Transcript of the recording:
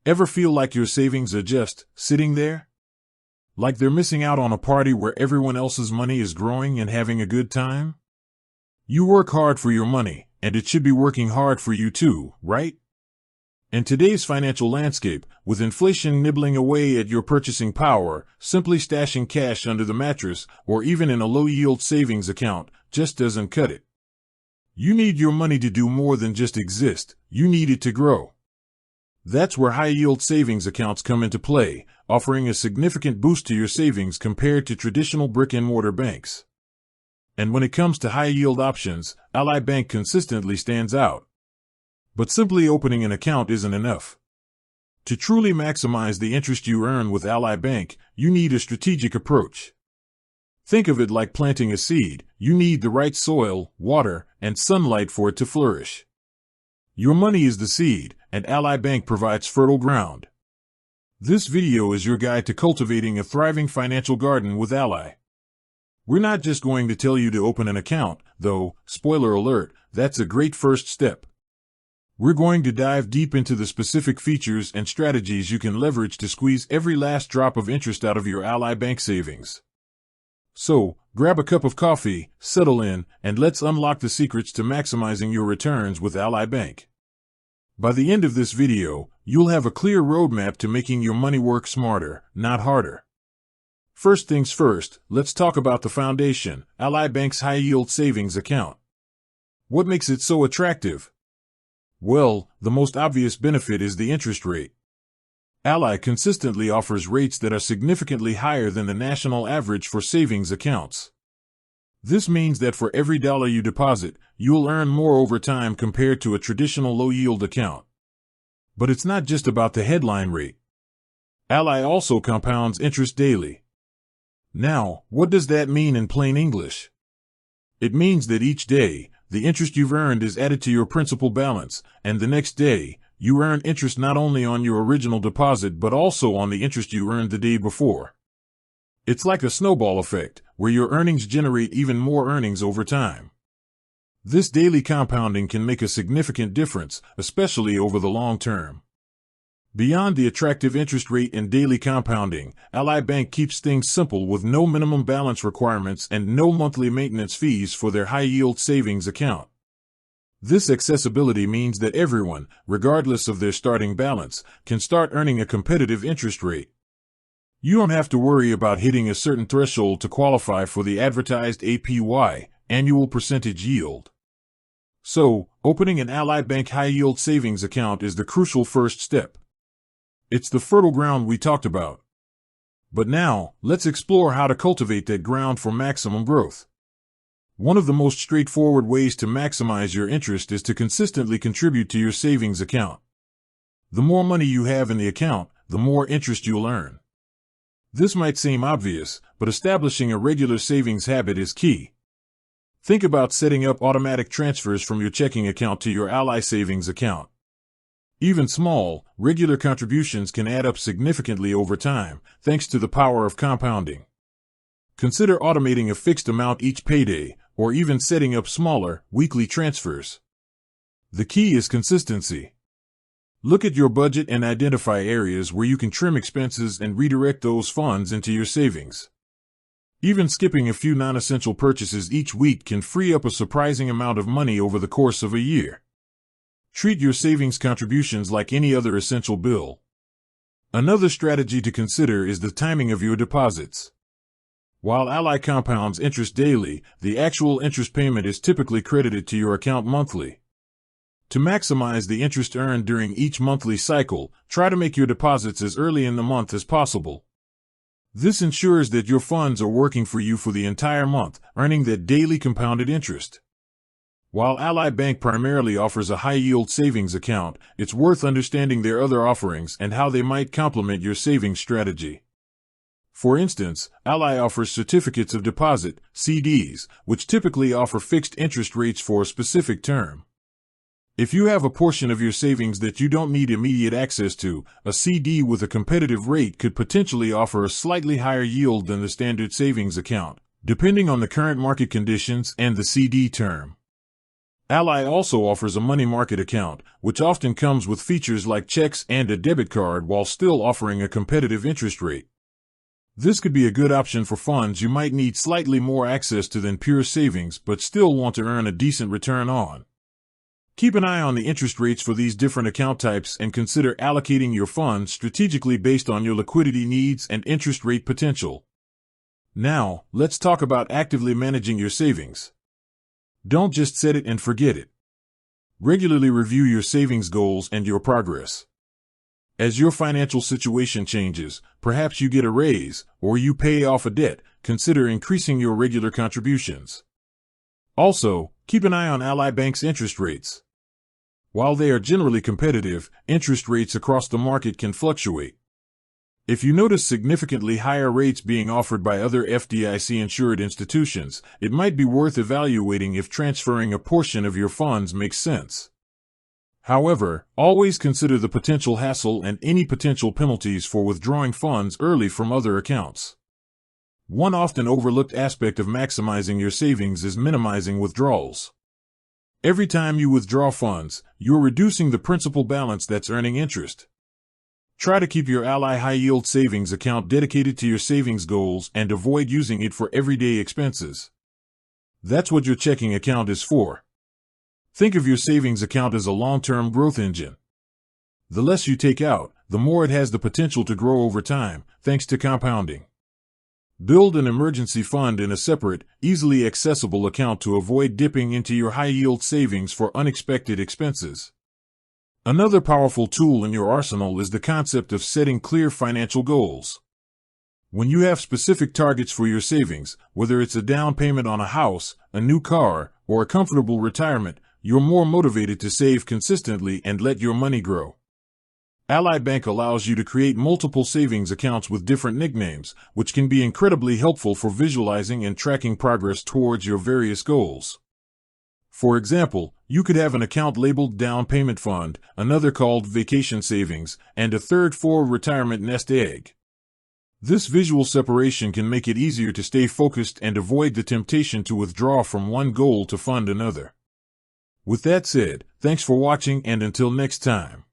Ever feel like your savings are just sitting there? Like they're missing out on a party where everyone else's money is growing and having a good time? You work hard for your money, and it should be working hard for you too, right? In today's financial landscape, with inflation nibbling away at your purchasing power, simply stashing cash under the mattress or even in a low-yield savings account just doesn't cut it. You need your money to do more than just exist. You need it to grow. That's where high-yield savings accounts come into play, offering a significant boost to your savings compared to traditional brick-and-mortar banks. And when it comes to high-yield options, Ally Bank consistently stands out. But simply opening an account isn't enough. To truly maximize the interest you earn with Ally Bank, you need a strategic approach. Think of it like planting a seed. You need the right soil, water, and sunlight for it to flourish. Your money is the seed, and Ally Bank provides fertile ground. This video is your guide to cultivating a thriving financial garden with Ally. We're not just going to tell you to open an account, though, spoiler alert, that's a great first step. We're going to dive deep into the specific features and strategies you can leverage to squeeze every last drop of interest out of your Ally Bank savings. So, grab a cup of coffee, settle in, and let's unlock the secrets to maximizing your returns with Ally Bank. By the end of this video, you'll have a clear roadmap to making your money work smarter, not harder. First things first, let's talk about the foundation, Ally Bank's high-yield savings account. What makes it so attractive? Well, the most obvious benefit is the interest rate. Ally consistently offers rates that are significantly higher than the national average for savings accounts. This means that for every dollar you deposit, you'll earn more over time compared to a traditional low-yield account. But it's not just about the headline rate. Ally also compounds interest daily. Now, what does that mean in plain English? It means that each day, the interest you've earned is added to your principal balance, and the next day, you earn interest not only on your original deposit but also on the interest you earned the day before. It's like a snowball effect, where your earnings generate even more earnings over time. This daily compounding can make a significant difference, especially over the long term. Beyond the attractive interest rate and daily compounding, Ally Bank keeps things simple with no minimum balance requirements and no monthly maintenance fees for their high-yield savings account. This accessibility means that everyone, regardless of their starting balance, can start earning a competitive interest rate. You don't have to worry about hitting a certain threshold to qualify for the advertised APY, annual percentage yield. So, opening an Ally Bank high-yield savings account is the crucial first step. It's the fertile ground we talked about. But now, let's explore how to cultivate that ground for maximum growth. One of the most straightforward ways to maximize your interest is to consistently contribute to your savings account. The more money you have in the account, the more interest you'll earn. This might seem obvious, but establishing a regular savings habit is key. Think about setting up automatic transfers from your checking account to your Ally savings account. Even small, regular contributions can add up significantly over time, thanks to the power of compounding. Consider automating a fixed amount each payday, or even setting up smaller, weekly transfers. The key is consistency. Look at your budget and identify areas where you can trim expenses and redirect those funds into your savings. Even skipping a few non-essential purchases each week can free up a surprising amount of money over the course of a year. Treat your savings contributions like any other essential bill. Another strategy to consider is the timing of your deposits. While Ally compounds interest daily, the actual interest payment is typically credited to your account monthly. To maximize the interest earned during each monthly cycle, try to make your deposits as early in the month as possible. This ensures that your funds are working for you for the entire month, earning that daily compounded interest. While Ally Bank primarily offers a high-yield savings account, it's worth understanding their other offerings and how they might complement your savings strategy. For instance, Ally offers certificates of deposit, CDs, which typically offer fixed interest rates for a specific term. If you have a portion of your savings that you don't need immediate access to, a CD with a competitive rate could potentially offer a slightly higher yield than the standard savings account, depending on the current market conditions and the CD term. Ally also offers a money market account, which often comes with features like checks and a debit card while still offering a competitive interest rate. This could be a good option for funds you might need slightly more access to than pure savings but still want to earn a decent return on. Keep an eye on the interest rates for these different account types and consider allocating your funds strategically based on your liquidity needs and interest rate potential. Now, let's talk about actively managing your savings. Don't just set it and forget it. Regularly review your savings goals and your progress. As your financial situation changes, perhaps you get a raise or you pay off a debt, consider increasing your regular contributions. Also, keep an eye on Ally Bank's interest rates. While they are generally competitive, interest rates across the market can fluctuate. If you notice significantly higher rates being offered by other FDIC-insured institutions, it might be worth evaluating if transferring a portion of your funds makes sense. However, always consider the potential hassle and any potential penalties for withdrawing funds early from other accounts. One often overlooked aspect of maximizing your savings is minimizing withdrawals. Every time you withdraw funds, you're reducing the principal balance that's earning interest. Try to keep your Ally high-yield savings account dedicated to your savings goals and avoid using it for everyday expenses. That's what your checking account is for. Think of your savings account as a long-term growth engine. The less you take out, the more it has the potential to grow over time, thanks to compounding. Build an emergency fund in a separate, easily accessible account to avoid dipping into your high-yield savings for unexpected expenses. Another powerful tool in your arsenal is the concept of setting clear financial goals. When you have specific targets for your savings, whether it's a down payment on a house, a new car, or a comfortable retirement, you're more motivated to save consistently and let your money grow. Ally Bank allows you to create multiple savings accounts with different nicknames, which can be incredibly helpful for visualizing and tracking progress towards your various goals. For example, you could have an account labeled Down Payment Fund, another called Vacation Savings, and a third for Retirement Nest Egg. This visual separation can make it easier to stay focused and avoid the temptation to withdraw from one goal to fund another. With that said, thanks for watching and until next time.